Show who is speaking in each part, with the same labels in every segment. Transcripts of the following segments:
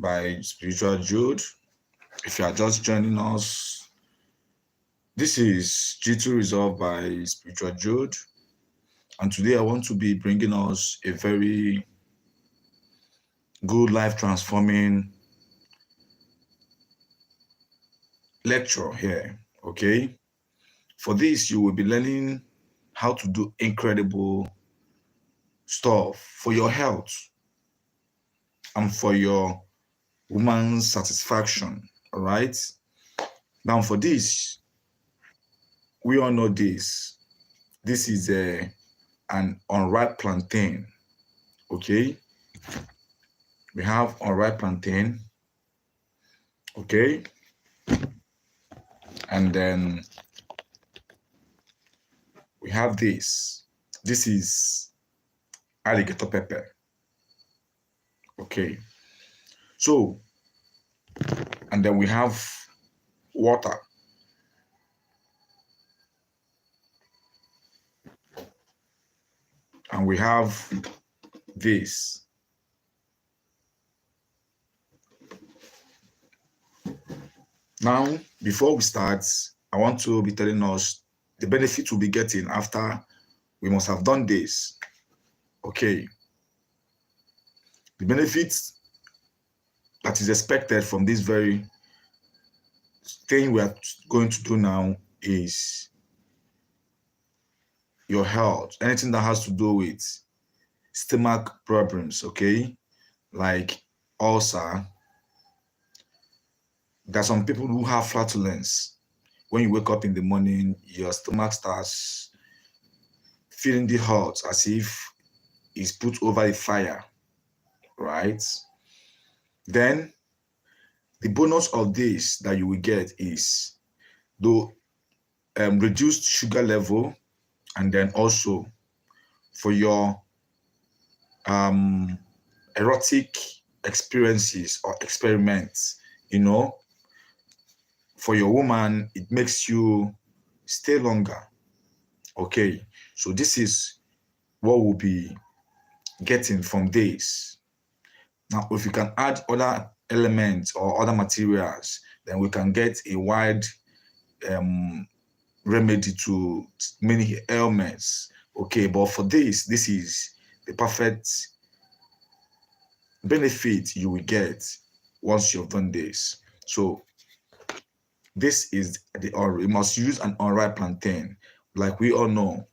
Speaker 1: by Spiritual Jude. If you are just joining us, this is G2 Resolve by Spiritual Jude. And today I want to be bringing us a very good life transforming lecture here, okay? For this, you will be learning how to do incredible stuff for your health and for your woman's satisfaction, all right? Now for this, we all know this. This is an unripe plantain, okay? We have unripe plantain, okay? And then we have this. This is alligator pepper, okay? So, and then we have water. And we have this. Now, before we start, I want to be telling us the benefit we'll be getting after we must have done this. Okay. The benefits that is expected from this very thing we are going to do now is your health. Anything that has to do with stomach problems, okay? Like ulcer. There are some people who have flatulence. When you wake up in the morning, your stomach starts feeling the hot as if it's put over a fire, right? Then the bonus of this that you will get is the reduced sugar level, and then also for your erotic experiences or experiments, you know, for your woman, it makes you stay longer. Okay, so this is what we'll be getting from this. Now, if you can add other elements or other materials, then we can get a wide remedy to many ailments. Okay, but for this is the perfect benefit you will get once you've done this. So this is you must use an unripe plantain. Like we all know,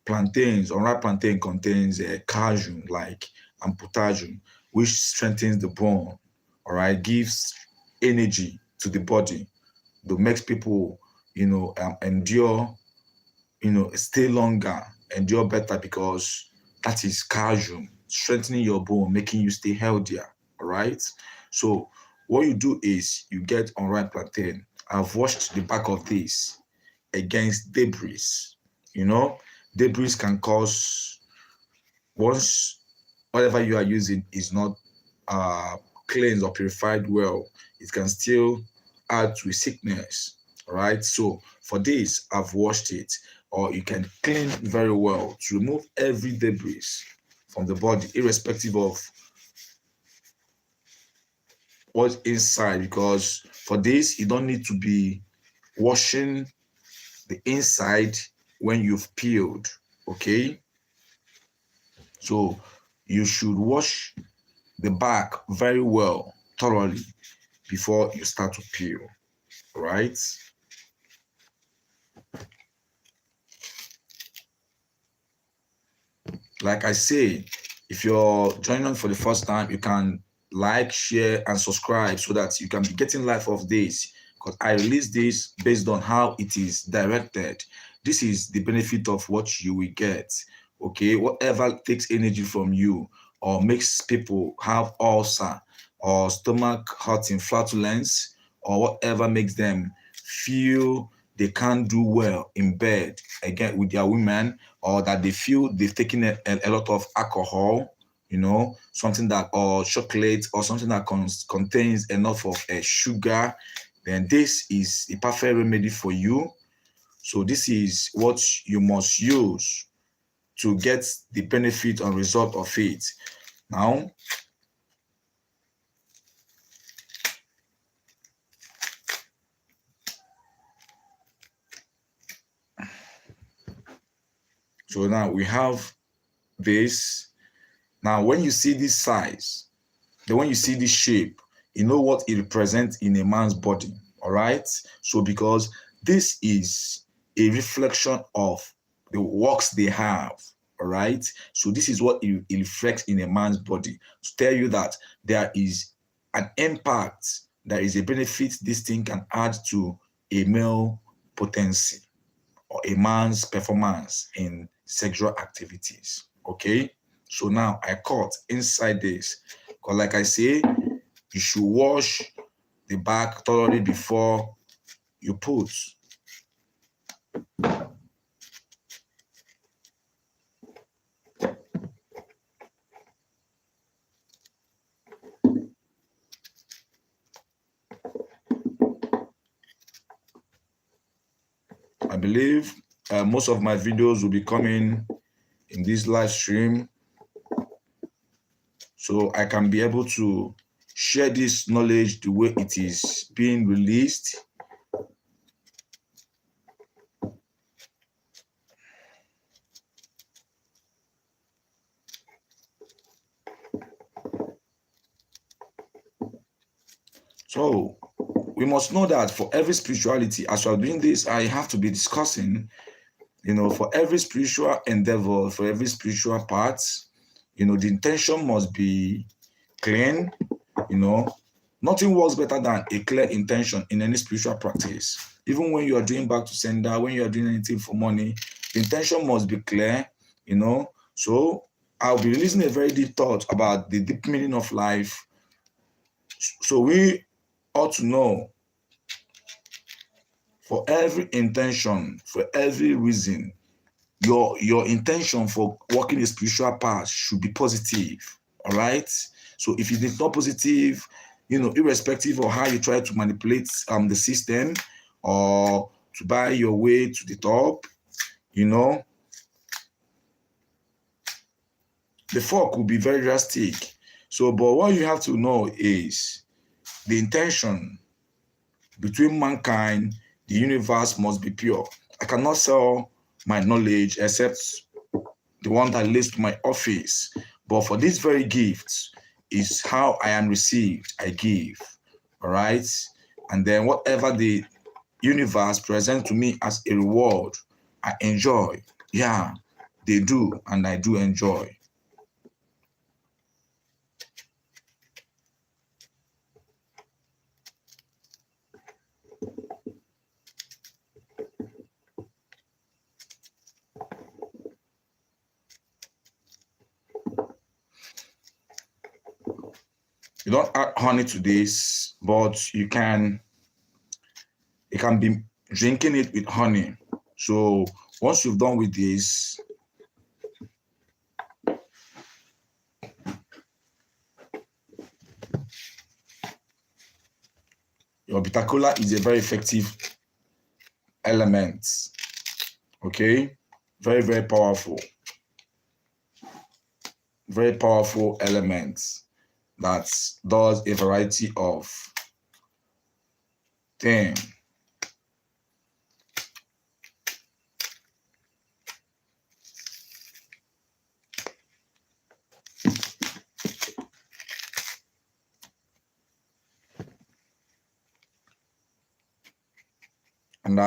Speaker 1: unripe plantain contains calcium, and potassium, which strengthens the bone, all right, gives energy to the body, that makes people, endure, stay longer, endure better, because that is calcium, strengthening your bone, making you stay healthier, all right? So what you do is you get unripe plantain. I've washed the back of this against debris. Debris can cause, once whatever you are using is not cleansed or purified well, it can still add to sickness. All right. So for this, I've washed it, or you can clean very well to remove every debris from the body, irrespective of what's inside. Because for this, you don't need to be washing the inside when you've peeled. Okay. So you should wash the back very well, thoroughly, before you start to peel, right? Like I say, if you're joining on for the first time, you can like, share, and subscribe so that you can be getting life of this, because I release this based on how it is directed. This is the benefit of what you will get. Okay, whatever takes energy from you or makes people have ulcer or stomach hurting, flatulence, or whatever makes them feel they can't do well in bed again with their women, or that they feel they've taken a lot of alcohol, something that, or chocolate, or something that contains enough of sugar, then this is a perfect remedy for you. So this is what you must use to get the benefit and result of it. Now, So now we have this. Now, when you see this size, then when you see this shape, you know what it represents in a man's body. All right. So because this is a reflection of the works they have. All right. So this is what it reflects in a man's body to tell you that there is an impact, there is a benefit this thing can add to a male potency or a man's performance in sexual activities. Okay. So now I caught inside this because, like I say, you should wash the back thoroughly before you put. I believe most of my videos will be coming in this live stream, so I can be able to share this knowledge the way it is being released. So we must know that for every spirituality, as we're doing this, I have to be discussing, for every spiritual endeavor, for every spiritual part, the intention must be clean. Nothing works better than a clear intention in any spiritual practice. Even when you are doing back to sender, when you are doing anything for money, the intention must be clear. So I'll be releasing a very deep thought about the deep meaning of life. So we ought to know, for every intention, for every reason, your intention for walking a spiritual path should be positive. All right. So if it is not positive, irrespective of how you try to manipulate the system or to buy your way to the top, the fall could be very drastic. So, but what you have to know is the intention between mankind, the universe must be pure. I cannot sell my knowledge except the one that leads to my office. But for these very gifts is how I am received, I give. All right. And then whatever the universe presents to me as a reward, I enjoy. Yeah, they do, and I do enjoy. You don't add honey to this, but you can be drinking it with honey. So once you've done with this, your bitter cola is a very effective element. Okay, very, very powerful. Very powerful element that does a variety of things. And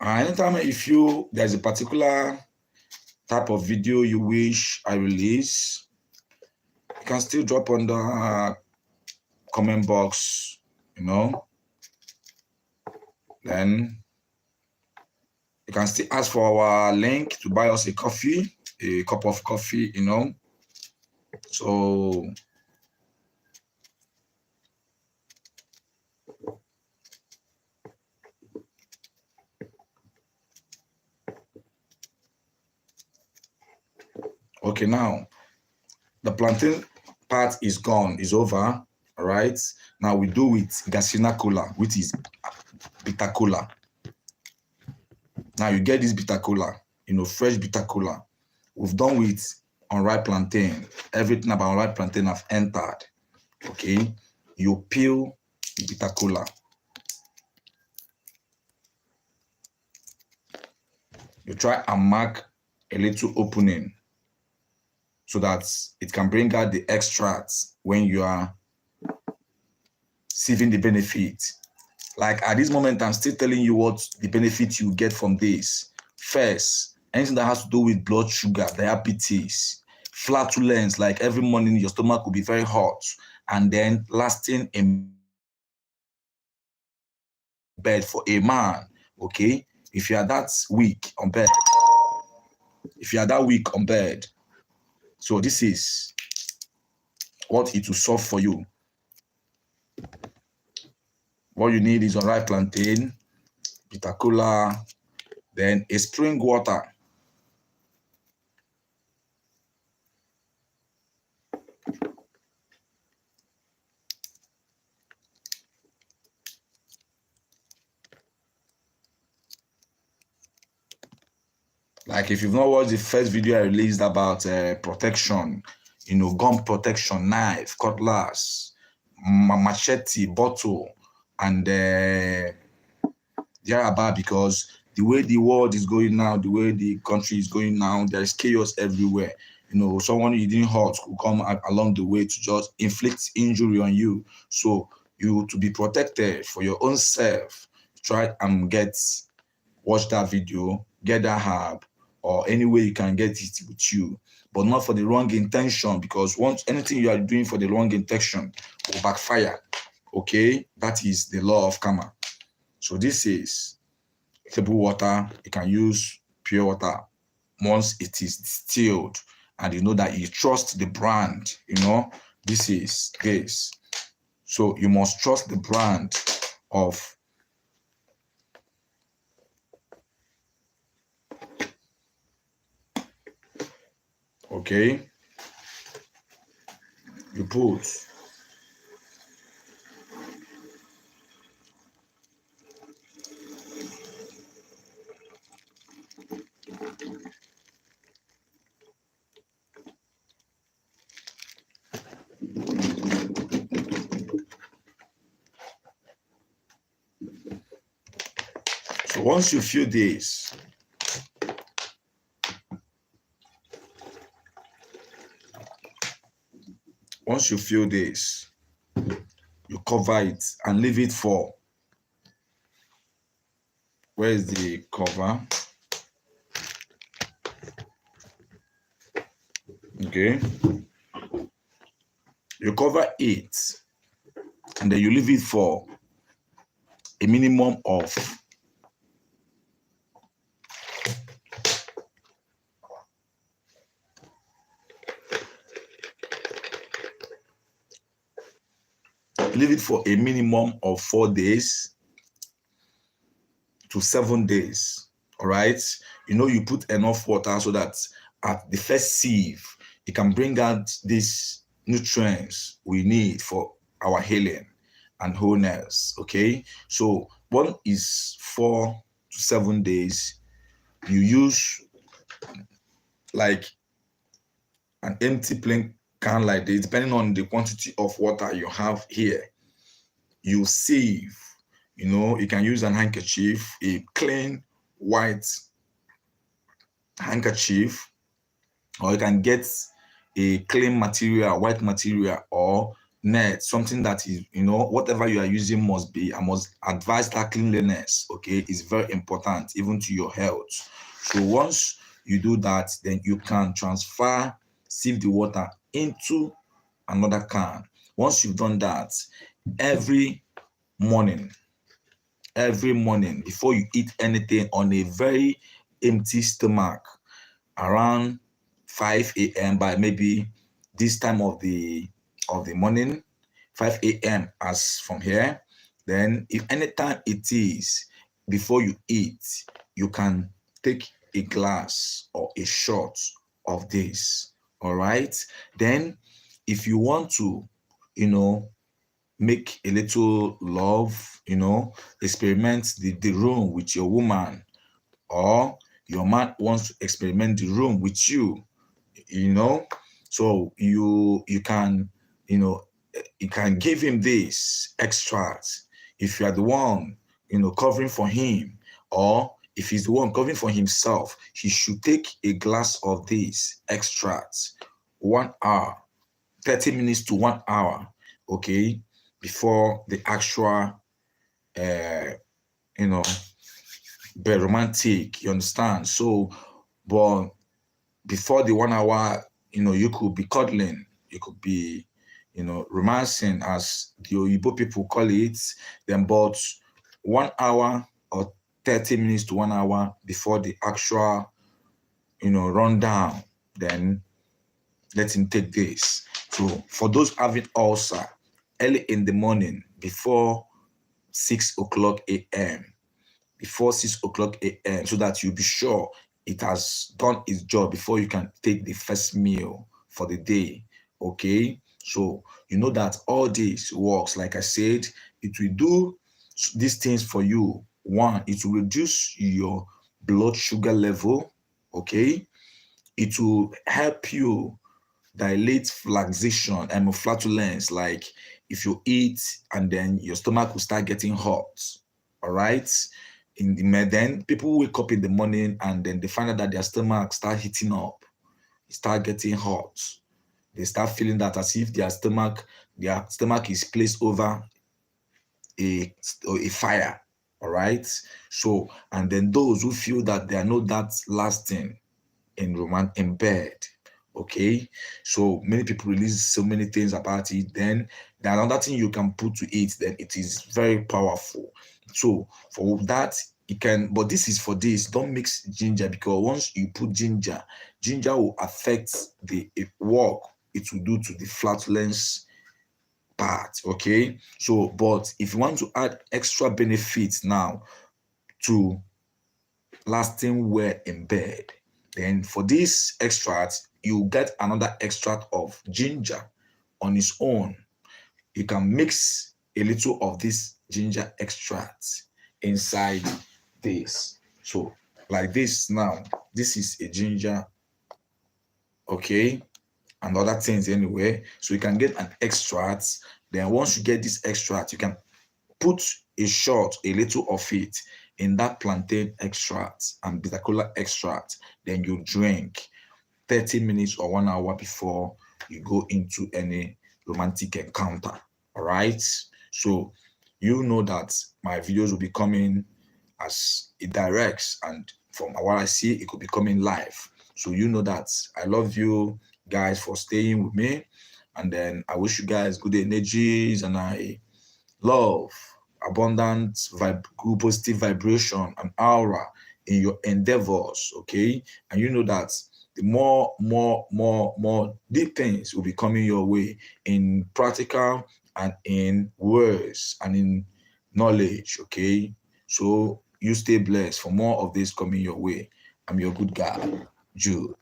Speaker 1: anytime if there's a particular type of video you wish I release, you can still drop on the comment box, then you can still ask for our link to buy us a cup of coffee, so okay, now the plantain part is gone, is over. All right. Now we do with Garcinia cola, which is bitter cola. Now you get this bitter cola, fresh bitter cola. We've done with unripe plantain. Everything about unripe plantain have entered. Okay. You peel the bitter cola. You try and mark a little opening so that it can bring out the extracts when you are receiving the benefit. Like at this moment, I'm still telling you what the benefit you get from this. First, anything that has to do with blood sugar, diabetes, flatulence, like every morning your stomach will be very hot, and then lasting in bed for a man, okay? If you are that weak on bed, so this is what it will solve for you. What you need is unripe plantain, bitter cola, then a spring water. Like if you've not watched the first video I released about protection, you know, gun protection, knife, cutlass, machete, bottle, and about, because the way the world is going now, the way the country is going now, there's chaos everywhere. You know, someone you didn't hurt could come along the way to just inflict injury on you. So you, to be protected for your own self, try and watch that video, get that herb, or any way you can get it with you, but not for the wrong intention, because once anything you are doing for the wrong intention will backfire. Okay, that is the law of karma. So this is table water. You can use pure water once it is distilled, and you know that you trust the brand. You know, this is this. So you must trust the brand of okay. You put so once you feel this, you cover it and leave it for, where is the cover? Okay, you cover it and then you leave it for a minimum of 4 days to 7 days. All right, you know, you put enough water so that at the first sieve it can bring out these nutrients we need for our healing and wholeness. Okay, so one is 4 to 7 days. You use like an empty plain can like this, depending on the quantity of water you have here. You sieve, you know, you can use an handkerchief, a clean white handkerchief, or you can get a clean material, white material, or net, something that is, you know, whatever you are using must be, I must advise that cleanliness, okay, is very important even to your health. So once you do that, then you can sieve the water into another can. Once you've done that, every morning before you eat anything, on a very empty stomach, around 5 a.m., by maybe this time of the morning, 5 a.m. as from here, then if anytime it is before you eat, you can take a glass or a shot of this. All right, then if you want to, you know, make a little love, you know, experiment the room with your woman, or your man wants to experiment the room with you, you know, so you can, you know, you can give him this extract if you are the one, you know, covering for him, or if he's the one covering for himself, he should take a glass of this extract 1 hour, 30 minutes to 1 hour, okay, before the actual, you know, be romantic. You understand? So, but before the 1 hour, you could be cuddling, you could be, romancing, as the Oyibo people call it. Then, but 1 hour or 30 minutes to 1 hour before the actual, rundown, then let him take this. So for those having ulcer, early in the morning, before 6 o'clock a.m., before 6 o'clock a.m., so that you'll be sure it has done its job before you can take the first meal for the day. Okay, so you know that all this works. Like I said, it will do these things for you. One, it will reduce your blood sugar level. Okay, it will help you dilate flaxation and flatulence, like if you eat and then your stomach will start getting hot. All right, then people wake up in the morning and then they find out that their stomach start heating up, start getting hot. They start feeling that as if their stomach is placed over a fire. All right, so, and then those who feel that they are not that lasting in bed. Okay, so many people release so many things about it. Then there's another thing you can put to it, then it is very powerful. So for that, it can, but this is for this. Don't mix ginger, because once you put ginger will affect the work it will do to the flatulence part. Okay, so but if you want to add extra benefits now to lasting well in bed, then for this extract, you get another extract of ginger on its own. You can mix a little of this ginger extract inside this. So like this now, this is a ginger, okay, and other things anyway. So you can get an extract. Then once you get this extract, you can put a little of it in that plantain extract and bitter kola extract. Then you drink 30 minutes or 1 hour before you go into any romantic encounter. All right. So you know that my videos will be coming as it directs, and from what I see, it could be coming live. So you know that I love you guys for staying with me, and then I wish you guys good energies, and I love abundant good positive vibration and aura in your endeavors. Okay, and you know that the more deep things will be coming your way in practical and in words and in knowledge. Okay, so you stay blessed for more of this coming your way. I'm your good guy, Jude.